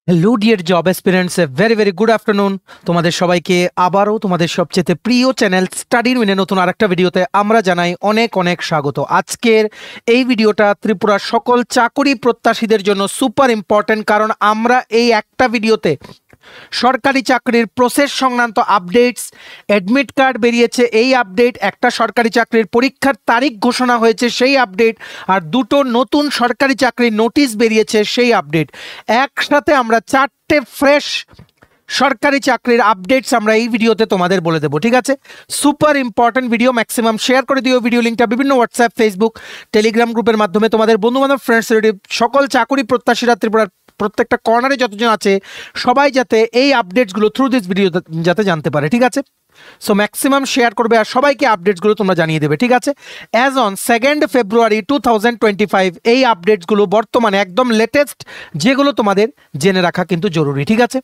Hello dear job aspirants, very very good afternoon. তোমাদের সবাইকে আবারও তোমাদের সবচেয়ে প্রিয় চ্যানেল স্টাডি উইনে নতুন আরেকটা ভিডিওতে আমরা জানাই অনেক অনেক স্বাগত। আজকের এই ভিডিওটা ত্রিপুরার সকল চাকরি প্রত্যাশীদের জন্য সুপার ইম্পর্টেন্ট, কারণ আমরা এই একটা ভিডিওতে সরকারি চাকরির প্রসেস সংক্রান্ত আপডেটস, অ্যাডমিট কার্ড বেরিয়েছে এই আপডেট, একটা সরকারি চাকরির পরীক্ষার তারিখ ঘোষণা হয়েছে সেই আপডেট, আর দুটো নতুন সরকারি চাকরির নোটিশ বেরিয়েছে সেই আপডেট, একসাথে আমরা চারটে ফ্রেশ সরকারি চাকরির আপডেটস আমরা এই ভিডিওতে তোমাদের বলে দেবো। ঠিক আছে, super important video, maximum share করে দিও ভিডিও লিঙ্কটা বিভিন্ন হোয়াটসঅ্যাপ, ফেসবুক, টেলিগ্রাম গ্রুপের মাধ্যমে তোমাদের বন্ধুবান্ধব, ফ্রেন্ডস, সকল চাকরি প্রত্যাশীরা ত্রিপুরার প্রত্যেকটা কর্নারে যতজন আছে সবাই যাতে এই আপডেটসগুলো থ্রু দিস ভিডিও যাতে জানতে পারে। ঠিক আছে, সো ম্যাক্সিমাম শেয়ার করবে আর সবাইকে আপডেটসগুলো তোমরা জানিয়ে দেবে। ঠিক আছে, অ্যাজ অন 2nd ফেব্রুয়ারি 2025 এই আপডেটসগুলো বর্তমানে একদম লেটেস্ট, যেগুলো তোমাদের জেনে রাখা কিন্তু জরুরি। ঠিক আছে,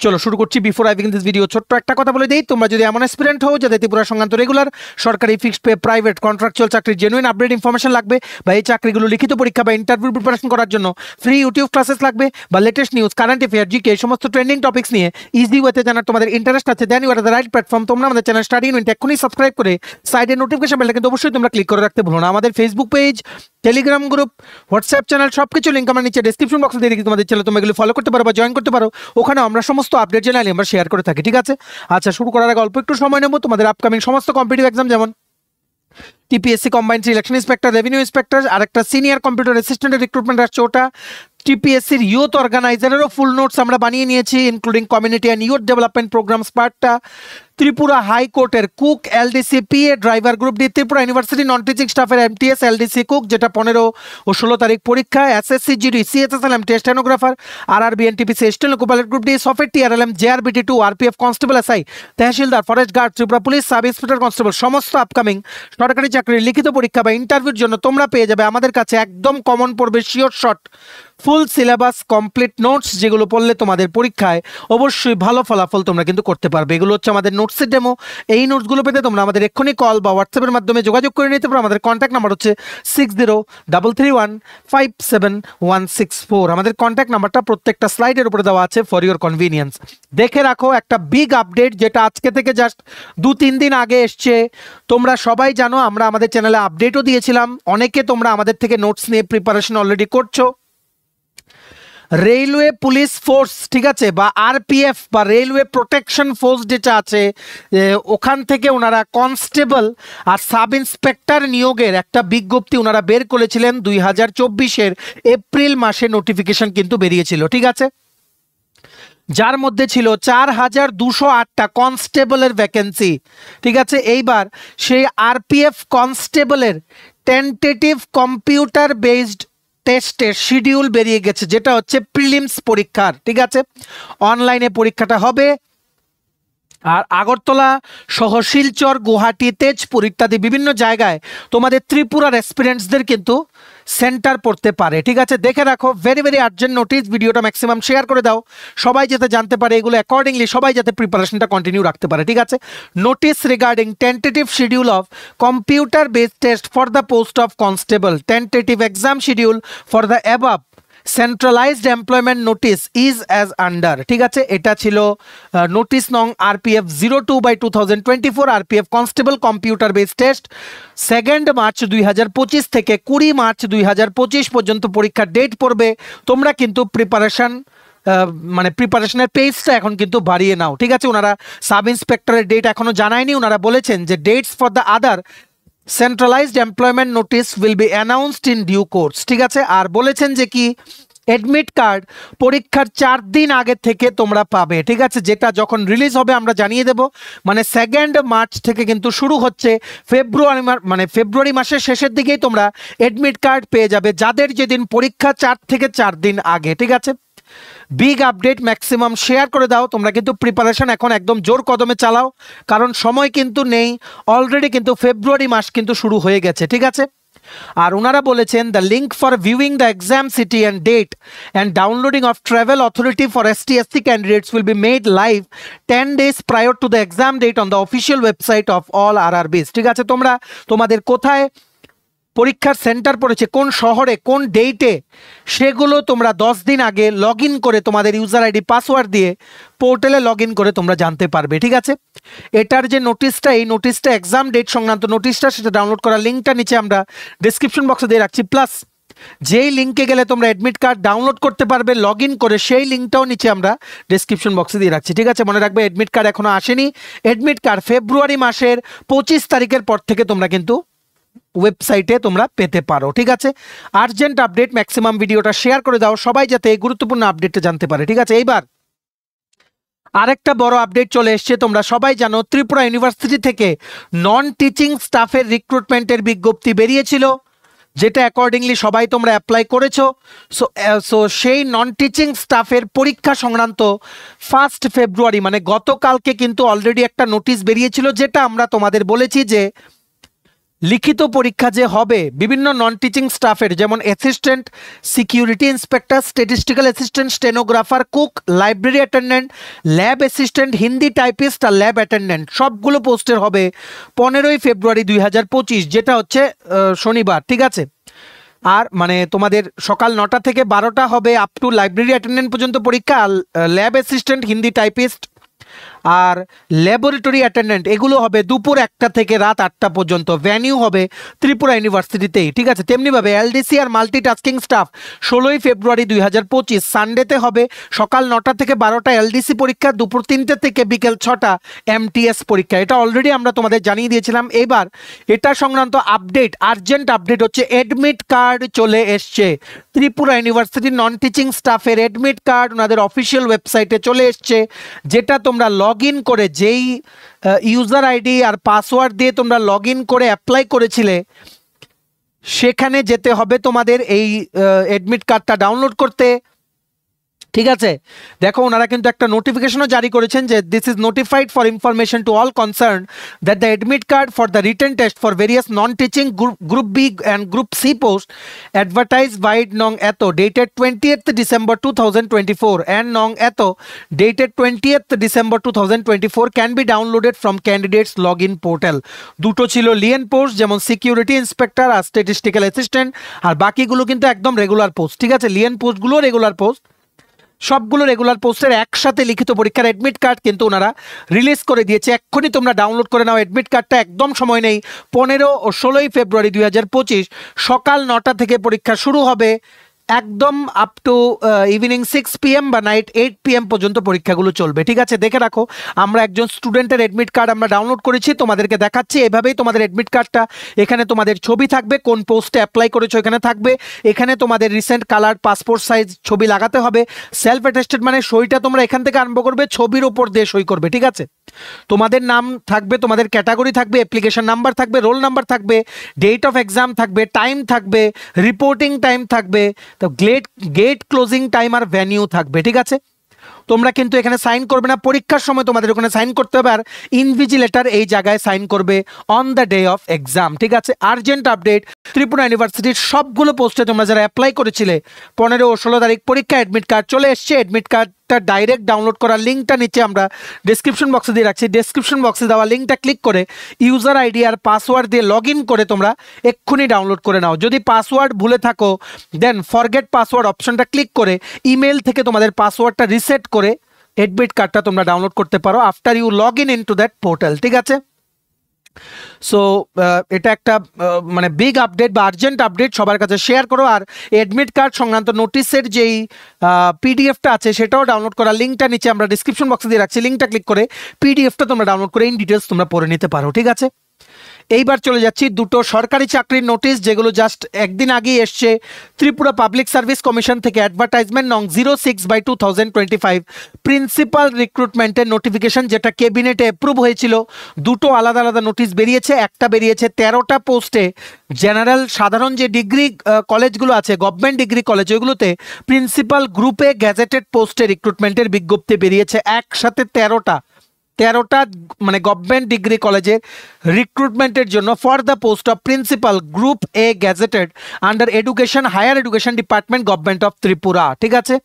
চলো শুরু করছি। Before I begin this video ছোট্ট একটা কথা বলে দিই, তোমরা যদি এমন অ্যাসপিরেন্ট হও যাদের ত্রিপুরা সংক্রান্ত রেগুলার সরকারি ফিক্সড পে, প্রাইভেট, কন্ট্রাকচুয়াল চাকরির জেনুইন আপডেট ইনফরমেশন লাগবে, বা এই চাকরিগুলো লিখিত পরীক্ষা বা ইন্টারভিউ প্রিপারেশন করার জন্য ফ্রি ইউটিউব ক্লাসেস লাগবে, বা latest news, current affair, GK, এই সমস্ত ট্রেন্ডিং টপিক্স নিয়ে ইজি ওয়েতে জানার তোমাদের ইন্টারেস্ট আছে, then you are the right platform. তোমরা আমাদের চ্যানেল স্টাডি ইউনিট এখনই সাবস্ক্রাইব করে সাইডের নোটিফিকেশন বেলটা কিন্তু অবশ্যই তোমরা ক্লিক করে রাখতে ভুলো না। আমাদের Facebook page, Telegram group, WhatsApp channel সবকিছু লিঙ্ক আমার নিচে ডেসক্রিপশন বক্সে দিয়ে রেখে তোমাদের চ্যানেল তোমরা এগুলো ফলো করতে পারো বা জয়েন করতে পারো, ওখানে আমরা সমস্ত আপডেট জানালে আমরা শেয়ার করে থাকি। ঠিক আছে, আচ্ছা শুরু করার আগে অল্প একটু সময় নেব। তোমাদের আপকামিং সমস্ত কম্পিটিটিভ এক্সাম যেমন TPSC combined election inspector, revenue inspector, আর একটা সিনিয়র কম্পিউটার অ্যাসিস্ট্যান্টের রিক্রুটমেন্ট আসছে, ওটা টিপিএসসির ইউথ অর্গানাইজারেরও ফুল নোটস আমরা বানিয়ে নিয়েছি, including community and youth development programs পার্টটা, ত্রিপুরা হাইকোর্টের cook, LDC PA, driver group D, Tripura University non teaching স্টাফের এমটিএস, এলডিসি কুক যেটা 15 ও 16 তারিখ পরীক্ষা, SSC GD, CSSL MT stenographer, RRB NTPC এস্টেল copilot group D, software TRLM, JRBT 2, RPF constable, SI, tehsildar, forest guard, Tripura police, sub inspector constable, সমস্ত upcoming সরকারি চাকরির লিখিত পরীক্ষা বা ইন্টারভিউর জন্য তোমরা পেয়ে যাবে আমাদের কাছে একদম কমন পড়বে sure shot full syllabus complete notes, যেগুলো পড়লে তোমাদের পরীক্ষায় অবশ্যই ভালো ফলাফল তোমরা কিন্তু করতে পারবে। এগুলো হচ্ছে আমাদের নোটসের ডেমো। এই নোটসগুলো পেতে তোমরা আমাদের এক্ষুনি কল বা হোয়াটসঅ্যাপের মাধ্যমে যোগাযোগ করে নিতে পারো। আমাদের কন্ট্যাক্ট নাম্বার হচ্ছে 6033157164। আমাদের কন্ট্যাক্ট নাম্বারটা প্রত্যেকটা স্লাইডের উপরে দেওয়া আছে ফর ইউর কনভিনিয়েন্স। দেখে রাখো একটা বিগ আপডেট যেটা আজকে থেকে জাস্ট 2-3 দিন আগে এসছে। তোমরা সবাই জানো আমরা আমাদের চ্যানেলে আপডেটও দিয়েছিলাম, অনেকে তোমরা আমাদের থেকে নোটস নিয়ে প্রিপারেশন অলরেডি করছো। রেলওয়ে পুলিশ ফোর্স, ঠিক আছে, বা আরপিএফ বা রেলওয়ে প্রোটেকশন ফোর্স যেটা আছে, ওখান থেকে ওনারা কনস্টেবল আর সাব ইন্সপেক্টর নিয়োগের একটা বিজ্ঞপ্তি ওনারা বের করেছিলেন 2024-এর এপ্রিল মাসে, নোটিফিকেশন কিন্তু বেরিয়েছিল। ঠিক আছে, যার মধ্যে ছিল 4208টা কনস্টেবলের ভ্যাকেন্সি। ঠিক আছে, এইবার সেই আরপিএফ কনস্টেবলের টেন্টেটিভ কম্পিউটার বেসড টেস্টের শিডিউল বেরিয়ে গেছে, যেটা হচ্ছে প্রিলিমস পরীক্ষার। ঠিক আছে, অনলাইনে পরীক্ষাটা হবে, আর আগরতলা সহ শিলচর, গুয়াহাটি, তেজপুর ইত্যাদি বিভিন্ন জায়গায় তোমাদের ত্রিপুরার অ্যাসপিরেন্টসদের কিন্তু সেন্টার পড়তে পারে। ঠিক আছে, দেখে রাখো, ভেরি ভেরি আর্জেন্ট নোটিস, ভিডিওটা ম্যাক্সিমাম শেয়ার করে দাও, সবাই যাতে জানতে পারে এগুলো, অ্যাকর্ডিংলি সবাই যাতে প্রিপারেশনটা কন্টিনিউ রাখতে পারে। ঠিক আছে, notice regarding tentative schedule of computer based test for the post of constable, tentative exam schedule for the above centralised employment notice is as under. ঠিক আছে, এটা ছিল নোটিস নং RPF 02/2024, RPF constable computer base test 2 March 2025 থেকে 20 March 2025 পর্যন্ত পরীক্ষার date পড়বে। তোমরা কিন্তু প্রিপারেশনের পেজটা এখন কিন্তু বাড়িয়ে নাও। ঠিক আছে, ওনারা সাব ইন্সপেক্টরের ডেট এখনো জানায়নি, ওনারা বলেছেন যে dates for the other centralised employment notice will be announced in due course. ঠিক আছে, আর বলেছেন যে কি অ্যাডমিট কার্ড পরীক্ষার 4 দিন আগে থেকে তোমরা পাবে। ঠিক আছে, যেটা যখন রিলিজ হবে আমরা জানিয়ে দেব, মানে 2 মার্চ থেকে কিন্তু শুরু হচ্ছে, ফেব্রুয়ারি মাসের শেষের দিকেই তোমরা অ্যাডমিট কার্ড পেয়ে যাবে, যাদের যেদিন পরীক্ষা 4 থেকে 4 দিন আগে। ঠিক আছে, বিগ আপডেট, ম্যাক্সিমাম শেয়ার করে দাও। তোমরা কিন্তু প্রিপারেশন এখন একদম জোর কদমে চালাও, কারণ সময় কিন্তু নেই, অলরেডি কিন্তু ফেব্রুয়ারি মাস কিন্তু শুরু হয়ে গেছে। ঠিক আছে, আর ওনারা বলেছেন the link for viewing the exam city and date and downloading of travel authority for ST/SC candidates will be made live 10 days prior to the exam date on the official website of all RRBs। ঠিক আছে, তোমরা তোমাদের কোথায় পরীক্ষার centre পড়েছে কোন শহরে কোন ডেটে, সেগুলো তোমরা 10 দিন আগে লগ ইন করে তোমাদের ইউজার আইডি পাসওয়ার্ড দিয়ে পোর্টালে লগ ইন করে তোমরা জানতে পারবে। ঠিক আছে, এটার যে নোটিশটা, এই নোটিশটা এক্সাম ডেট সংক্রান্ত নোটিশটা, সেটা ডাউনলোড করার লিঙ্কটা নিচে আমরা ডিসক্রিপশন বক্সে দিয়ে রাখছি। প্লাস যেই লিঙ্কে গেলে তোমরা অ্যাডমিট কার্ড ডাউনলোড করতে পারবে লগ ইন করে, সেই লিঙ্কটাও নিচে আমরা ডিসক্রিপশন বক্সে দিয়ে রাখছি। ঠিক আছে, মনে রাখবে অ্যাডমিট কার্ড এখনো আসেনি। অ্যাডমিট কার্ড ফেব্রুয়ারি মাসের 25 তারিখের পর থেকে তোমরা কিন্তু ওয়েবসাইটে তোমরা পেতে পারো। ঠিক আছে, আর্জেন্ট আপডেট, ম্যাক্সিমাম ভিডিওটা শেয়ার করে দাও সবাই যাতে এই গুরুত্বপূর্ণ আপডেটটা জানতে পারে। ঠিক আছে, এইবার আরেকটা বড় আপডেট চলে এসছে। তোমরা সবাই জানো ত্রিপুরা ইউনিভার্সিটি থেকে নন টিচিং স্টাফের রিক্রুটমেন্টের বিজ্ঞপ্তি বেরিয়েছিল, যেটা অ্যাকর্ডিংলি সবাই তোমরা অ্যাপ্লাই করেছো। সো সেই নন টিচিং স্টাফের পরীক্ষা সংক্রান্ত 1 ফেব্রুয়ারি মানে গতকালকে কিন্তু অলরেডি একটা নোটিশ বেরিয়েছিল, যেটা আমরা তোমাদের বলেছি যে লিখিত পরীক্ষা যে হবে বিভিন্ন নন টিচিং স্টাফের, যেমন assistant, security inspector, statistical assistant, stenographer, cook, library attendant, lab assistant, Hindi typist আর ল্যাব অ্যাটেন্ডেন্ট, সবগুলো পোস্টের হবে 15ই ফেব্রুয়ারি 2025, যেটা হচ্ছে শনিবার। ঠিক আছে, আর মানে তোমাদের সকাল 9টা থেকে 12টা হবে আপ টু লাইব্রেরি অ্যাটেন্ডেন্ট পর্যন্ত পরীক্ষা। আর ল্যাব অ্যাসিস্ট্যান্ট, হিন্দি টাইপিস্ট আর ল্যাবরেটরি অ্যাটেন্ডেন্ট এগুলো হবে দুপুর 1টা থেকে রাত 8টা পর্যন্ত। ভ্যানিউ হবে ত্রিপুরা ইউনিভার্সিটিতেই। ঠিক আছে, তেমনিভাবে এলডিসি আর মাল্টিটাস্কিং স্টাফ 16ই ফেব্রুয়ারি 2025 সানডেতে হবে সকাল 9টা থেকে 12টা এলডিসি পরীক্ষা, দুপুর 3টে থেকে বিকেল 6টা এমটিএস পরীক্ষা। এটা অলরেডি আমরা তোমাদের জানিয়ে দিয়েছিলাম। এবার এটা সংক্রান্ত আপডেট, আর্জেন্ট আপডেট হচ্ছে অ্যাডমিট কার্ড চলে এসছে। ত্রিপুরা ইউনিভার্সিটির নন টিচিং স্টাফের অ্যাডমিট কার্ড ওনাদের অফিসিয়াল ওয়েবসাইটে চলে এসছে, যেটা তোমরা লগ ইন করে যেই ইউজার আইডি আর পাসওয়ার্ড দিয়ে তোমরা লগ ইন করে অ্যাপ্লাই করেছিলে, সেখানে যেতে হবে তোমাদের এই অ্যাডমিট কার্ডটা ডাউনলোড করতে। ঠিক আছে, দেখো ওনারা কিন্তু একটা নোটিফিকেশনও জারি করেছেন যে this is notified for information to all concern that the admit card for the written test for various non teaching group B and group C post advertise vide নং এত ডেটেড 20th December 2024 and নং এত dated 20th December 2024 can be downloaded from candidates log in portal. দুটো ছিল lien post, যেমন security inspector আর statistical assistant, আর বাকিগুলো কিন্তু একদম রেগুলার পোস্ট। ঠিক আছে, লিয়েন পোস্টগুলো রেগুলার পোস্ট, সবগুলো রেগুলার পোস্টের একসাথে লিখিত পরীক্ষার অ্যাডমিট কার্ড কিন্তু ওনারা রিলিজ করে দিয়েছে। এক্ষুনি তোমরা ডাউনলোড করে নাও অ্যাডমিট কার্ডটা, একদম সময় নেই। 15 ও 16ই ফেব্রুয়ারি 2025 সকাল 9টা থেকে পরীক্ষা শুরু হবে, একদম আপ টু ইভিনিং 6 PM বা নাইট 8 PM পর্যন্ত পরীক্ষাগুলো চলবে। ঠিক আছে, দেখে রাখো আমরা একজন স্টুডেন্টের অ্যাডমিট কার্ড আমরা ডাউনলোড করেছি, তোমাদেরকে দেখাচ্ছি। এভাবেই তোমাদের অ্যাডমিট কার্ডটা, এখানে তোমাদের ছবি থাকবে, কোন পোস্টে অ্যাপ্লাই করেছো এখানে থাকবে, এখানে তোমাদের রিসেন্ট কালার পাসপোর্ট সাইজ ছবি লাগাতে হবে। সেলফ অ্যাটেস্টেড মানে সইটা তোমরা এখান থেকে আরম্ভ করবে, ছবির ওপর দিয়ে সই করবে। ঠিক আছে, তোমাদের নাম থাকবে, তোমাদের ক্যাটাগরি থাকবে, অ্যাপ্লিকেশন নাম্বার থাকবে, রোল নাম্বার থাকবে, ডেট অফ এক্সাম থাকবে, টাইম থাকবে, রিপোর্টিং টাইম থাকবে, তো গেট ক্লোজিং টাইম আর ভ্যানিউ থাকবে। ঠিক আছে, তোমরা কিন্তু এখানে সাইন করবে না, পরীক্ষার সময় তোমাদের ওখানে সাইন করতে হবে, আর ইনভিজিলেটর এই জায়গায় সাইন করবে on the day of exam. ঠিক আছে, আর্জেন্ট আপডেট, ত্রিপুরা ইউনিভার্সিটির সবগুলো পোস্টে তোমরা যারা অ্যাপ্লাই করেছিলে 15 ও 16 তারিখ পরীক্ষা, অ্যাডমিট কার্ড চলে এসছে। অ্যাডমিট কার্ডটা ডাইরেক্ট ডাউনলোড করার লিঙ্কটা নিচে আমরা ডিসক্রিপশন বক্সে দিয়ে রাখছি। ডিসক্রিপশন বক্সে দেওয়া লিঙ্কটা ক্লিক করে ইউজার আইডি আর পাসওয়ার্ড দিয়ে লগ ইন করে তোমরা এক্ষুনি ডাউনলোড করে নাও। যদি পাসওয়ার্ড ভুলে থাকো দেন ফরগেট পাসওয়ার্ড অপশনটা ক্লিক করে ইমেল থেকে তোমাদের পাসওয়ার্ডটা রিসেট করে অ্যাডমিট কার্ডটা তোমরা ডাউনলোড করতে পারো after you log in to that portal. ঠিক আছে, সো এটা একটা মানে বিগ আপডেট বা আর্জেন্ট আপডেট, সবার কাছে শেয়ার করো। আর অ্যাডমিট কার্ড সংক্রান্ত নোটিশের যেই পিডিএফটা আছে সেটাও ডাউনলোড করার লিঙ্কটা নিচে আমরা ডিসক্রিপশন বক্সে দিয়ে রাখছি। লিঙ্কটা ক্লিক করে পিডিএফটা তোমরা ডাউনলোড করে ইন ডিটেলস তোমরা পড়ে নিতে পারো। ঠিক আছে, এইবার চলে যাচ্ছি দুটো সরকারি চাকরির নোটিশ, যেগুলো জাস্ট একদিন আগেই এসছে ত্রিপুরা পাবলিক সার্ভিস কমিশন থেকে। অ্যাডভার্টাইজমেন্ট নং 06/2025 প্রিন্সিপাল রিক্রুটমেন্টের নোটিফিকেশন, যেটা ক্যাবিনেটে অ্যাপ্রুভ হয়েছিল। দুটো আলাদা আলাদা নোটিশ বেরিয়েছে, একটা বেরিয়েছে 13টা পোস্টে জেনারেল সাধারণ যে ডিগ্রি কলেজগুলো আছে, গভর্নমেন্ট ডিগ্রি কলেজ, ওইগুলোতে প্রিন্সিপাল গ্রুপে গ্যাজেটেড পোস্টে রিক্রুটমেন্টের বিজ্ঞপ্তি বেরিয়েছে একসাথে 13টা মানে গভর্নমেন্ট ডিগ্রি কলেজের রিক্রুটমেন্টের জন্য for the post of principal group A gazetted under education higher education department government of Tripura. ঠিক আছে,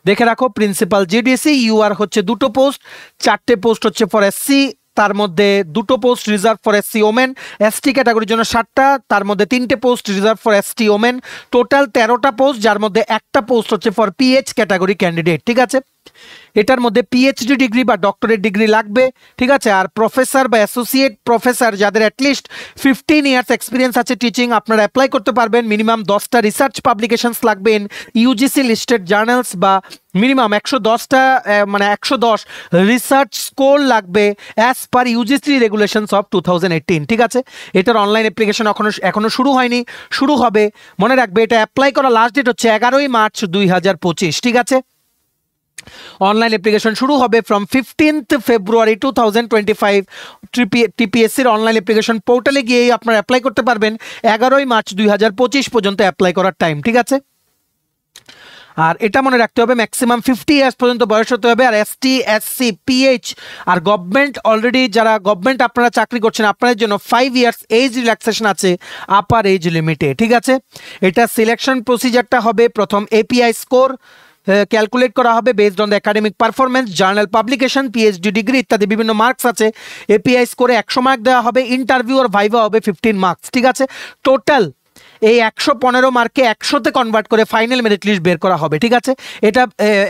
দেখে রাখো প্রিন্সিপাল জিডিসি ইউআর হচ্ছে দুটো পোস্ট, 4টে পোস্ট হচ্ছে ফর এসসি তার মধ্যে 2টো post reserve for SC women, ST ক্যাটাগরির জন্য 7টা, তার মধ্যে 3টে post reserve for ST women, total 13টা পোস্ট, যার মধ্যে একটা পোস্ট হচ্ছে ফর পিএইচ ক্যাটাগরি ক্যান্ডিডেট। ঠিক আছে, এটার মধ্যে পিএইচডি ডিগ্রি বা ডক্টরেট ডিগ্রি লাগবে। ঠিক আছে, আর প্রফেসর বা অ্যাসোসিয়েট প্রফেসর যাদের অ্যাটলিস্ট 15 ইয়ার্স এক্সপিরিয়েন্স আছে টিচিং, আপনারা অ্যাপ্লাই করতে পারবেন। মিনিমাম 10টা রিসার্চ পাবলিকেশনস লাগবেন, ইউজিসি লিস্টেড জার্নালস, বা মিনিমাম 110টা মানে 110 রিসার্চ স্কোর লাগবে as per UGC regulations of 2018। ঠিক আছে, এটার অনলাইন অ্যাপ্লিকেশন এখনো শুরু হয়নি, শুরু হবে। মনে রাখবে এটা অ্যাপ্লাই করা লাস্ট ডেট হচ্ছে 11ই মার্চ 2025। ঠিক আছে, অনলাইন অ্যাপ্লিকেশন শুরু হবে ফ্রম 15th ফেব্রুয়ারি 2025। টিপিএসসির অনলাইন অ্যাপ্লিকেশন পোর্টালে গিয়ে আপনারা অ্যাপ্লাই করতে পারবেন। 11ই মার্চ 2025 পর্যন্ত অ্যাপ্লাই করার টাইম। ঠিক আছে, আর এটা মনে রাখতে হবে ম্যাক্সিমাম 50 ইয়ার্স পর্যন্ত বয়স হতে হবে। আর এসটি, এসসি, পিএইচ আর গভর্নমেন্ট, অলরেডি যারা গভর্নমেন্ট আপনারা চাকরি করছেন, আপনাদের জন্য 5 ইয়ার্স এজ রিল্যাক্সেশন আছে আপার এজ লিমিটে। ঠিক আছে, এটা সিলেকশন প্রসিজারটা হবে প্রথম এপিআই স্কোর ক্যালকুলেট করা হবে based on the academic performance, journal publication, PhD degree ইত্যাদি বিভিন্ন মার্কস আছে। এপিআই স্কোরে 100 মার্ক দেওয়া হবে, ইন্টারভিউ আর ভাইভা হবে 15 মার্কস। ঠিক আছে, টোটাল এই 115 মার্কে 100তে কনভার্ট করে ফাইনাল মেরিট লিস্ট বের করা হবে। ঠিক আছে, এটা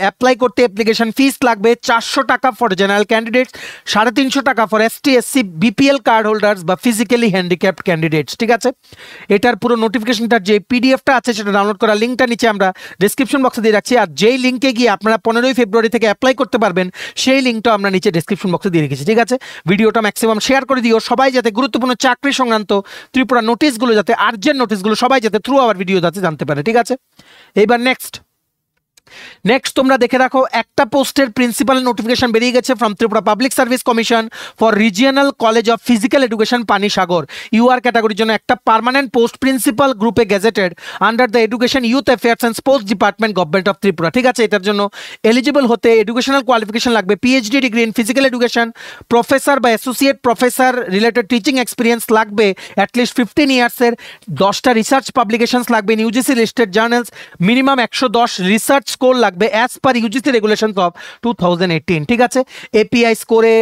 অ্যাপ্লাই করতে অ্যাপ্লিকেশন ফিস লাগবে 400 টাকা ফর জেনারেল ক্যান্ডিডেটস, 350 টাকা for ST, SC, BPL card holders বা ফিজিক্যালি হ্যান্ডিক্যাপড ক্যান্ডিডেটস। ঠিক আছে, এটার পুরো নোটিফিকেশনটার যে পিডিএফটা আছে সেটা ডাউনলোড করার লিঙ্কটা নিচে আমরা ডেসক্রিপশন বক্সে দিয়ে রাখছি। আর যেই লিঙ্কে গিয়ে আপনারা 15ই ফেব্রুয়ারি থেকে অ্যাপ্লাই করতে পারবেন, সেই লিঙ্কটা আমরা নিচে ডেসক্রিপশন বক্সে দিয়ে রেখেছি। ঠিক আছে, ভিডিওটা ম্যাক্সিমাম শেয়ার করে দিও, সবাই যাতে গুরুত্বপূর্ণ চাকরি সংক্রান্ত ত্রিপুরা নোটিশগুলো, যাতে আর্জেন্ট নোটিশগুলো সবাই যাতে থ্রু আওয়ার ভিডিও যাতে জানতে পারে। ঠিক আছে, এইবার নেক্সট তোমরা দেখে রাখো, একটা পোস্টের প্রিন্সিপাল নোটিফিকেশন বেরিয়ে গেছে from Tripura public service commission for regional college of physical education Panisagar. UR ক্যাটাগরির জন্য একটা পার্মানেন্ট পোস্ট প্রিন্সিপাল গ্রুপে gazetted under the education youth affairs and sports department government of Tripura. ঠিক আছে, এটার জন্য এলিজিবল হতে এডুকেশনাল কোয়ালিফিকেশন লাগবে PhD degree in physical education, professor বা associate professor related teaching experience লাগবে অ্যাটলিস্ট 15 ইয়ার্সের, 10টা রিসার্চ পাবলিকেশনস লাগবে in UGC listed journals, minimum 110 research score লাগবে as per UGC regulations of 2018। ঠিক আছে, এপিআই স্কোরে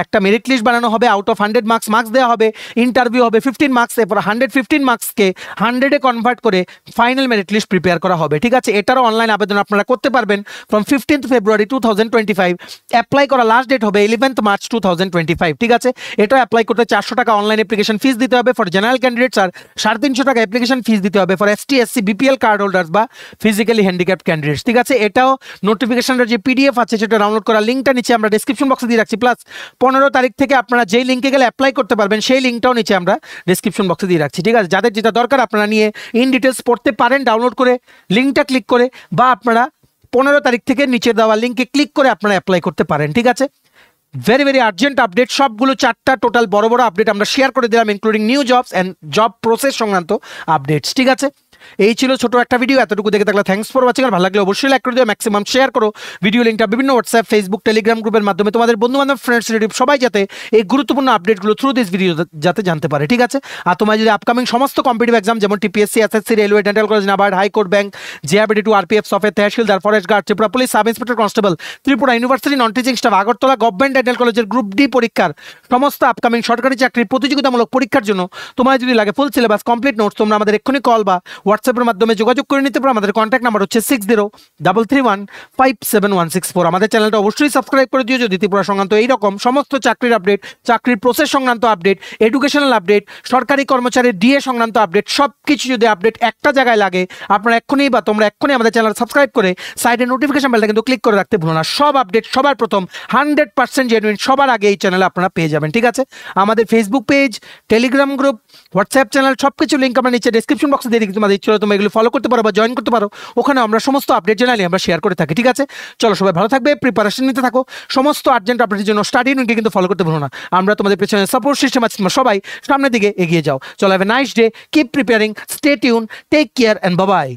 একটা মেরিট লিস্ট বানানো হবে, আউট অফ 100 মার্কস দেওয়া হবে, ইন্টারভিউ হবে 15 মার্কস, এরপর 115 মার্কসকে 100-এ কনভার্ট করে ফাইনাল মেরিট লিস্ট প্রিপেয়ার করা হবে। ঠিক আছে, এটারও অনলাইন আবেদন আপনারা করতে পারবেন ফ্রম 15th ফেব্রুয়ারি 2025। অ্যাপ্লাই করা লাস্ট ডেট হবে 11th মার্চ 2025। ঠিক আছে, এটা অ্যাপ্লাই করতে 400 টাকা অনলাইন অ্যাপ্লিকেশন ফিস দিতে হবে ফর জেনারেল ক্যান্ডিডেটস, আর 350 টাকা অ্যাপ্লিকেশন ফিস দিতে হবে for ST, SC, BPL card holders বা ফিজিক্যালি হ্যান্ডিক্যাপড ক্যান্ডিডেটস। ঠিক আছে, এটাও নোটিফিকেশনের যে পিডিএফ আছে সেটা ডাউনলোড করার লিঙ্কটা নিচে আমরা ডেসক্রিপশন বক্সে দিয়ে রাখছি। প্লাস 15 তারিখ থেকে আপনারা যেই লিঙ্কে গেলে অ্যাপ্লাই করতে পারবেন সেই লিঙ্কটাও নিচে আমরা ডেসক্রিপশন বক্সে দিয়ে রাখছি। ঠিক আছে, যাদের যেটা দরকার আপনারা নিয়ে ইন ডিটেলস পড়তে পারেন ডাউনলোড করে, লিঙ্কটা ক্লিক করে, বা আপনারা 15 তারিখ থেকে নিচে দেওয়া লিঙ্কে ক্লিক করে আপনারা অ্যাপ্লাই করতে পারেন। ঠিক আছে, ভেরি ভেরি আর্জেন্ট আপডেট, সবগুলো 4টা টোটাল বড় বড় আপডেট আমরা শেয়ার করে দিলাম, including new jobs and job process সংক্রান্ত আপডেটস। ঠিক আছে, এই ছিল ছোট একটা ভিডিও, এতটুকু দেখে থাকলে থ্যাঙ্কস ফর ওয়াচিং। আর ভালো লাগলে অবশ্যই লাইক করে দিও, ম্যাক্সিমাম শেয়ার করো। ভিডিও লিঙ্কটা বিভিন্ন হোয়াটসঅ্যাপ, ফেসবুক, টেলিগ্রাম গ্রুপের মাধ্যমে তোমাদের বন্ধুবান্ধব, ফ্রেন্ডস, রিলেটিভ সবাই যাতে এই গুরুত্বপূর্ণ আপডেটগুলো থ্রু দিস ভিডিও যাতে জানতে পারে। ঠিক আছে, আর তোমার যদি আপকামিং সমস্ত কম্পিটিভ এক্সাম যেমন TPSC, SSC, railway, dental college, NABARD, high court, bank, জেআরবিডি2, আরপিএফ, সফের, tehsildar, forest guard, Tripura police, sub inspector, constable, Tripura University non teaching staff, Agartala government dental কলেজের গ্রুপ ডি পরীক্ষার সমস্ত আপকামিং সরকারি চাকরির প্রতিযোগিতামূলক পরীক্ষার জন্য তোমার যদি লাগে ফুল সিলেবাস কমপ্লিট নোটস, তোমরা আমাদের এক্ষুনি কল বা হোয়াটসঅ্যাপের মাধ্যমে যোগাযোগ করে নিতে পারো। আমাদের কন্ট্যাক্ট নাম্বার হচ্ছে 6033157164। আমাদের চ্যানেলটা অবশ্যই সাবস্ক্রাইব করে দিও যদি ত্রিপুরা সংক্রান্ত এইরকম সমস্ত চাকরির আপডেট, চাকরির প্রসেস সংক্রান্ত আপডেট, এডুকেশনাল আপডেট, সরকারি কর্মচারীর ডিএ সংক্রান্ত আপডেট, সব কিছু যদি আপডেট একটা জায়গায় লাগে, আপনারা তোমরা এক্ষুনি আমাদের চ্যানেল সাবস্ক্রাইব করে সাইডে নোটিফিকেশন বেলটা কিন্তু ক্লিক করে রাখতে ভুলো না। সব আপডেট সবার প্রথম 100% জেনুইন সবার আগে এই চ্যানেলে আপনারা পেয়ে যাবেন। ঠিক আছে, আমাদের Facebook page, Telegram group, WhatsApp channel সবকিছু লিঙ্ক আমরা নিচে ডেসক্রিপশন বক্সে দিয়ে দিচ্ছি। তোমাদের ইচ্ছে হলে তোমরা এগুলো ফলো করতে পারো বা জয়েন করতে পারো, ওখানে আমরা সমস্ত আপডেট জানালি আমরা শেয়ার করে থাকি। ঠিক আছে, চলো সবাই ভালো থাকবে, প্রিপারেশন নিতে থাকো, সমস্ত আর্জেন্ট আপডেটের জন্য স্টাডি ইউনিটকে কিন্তু ফলো করতে ভুলো না। আমরা তোমাদের পেছনে সাপোর্ট সিস্টেম আছে, সবাই সামনের দিকে এগিয়ে যাও। চলো, have a nice day, keep preparing, stay tune, take care and bye by.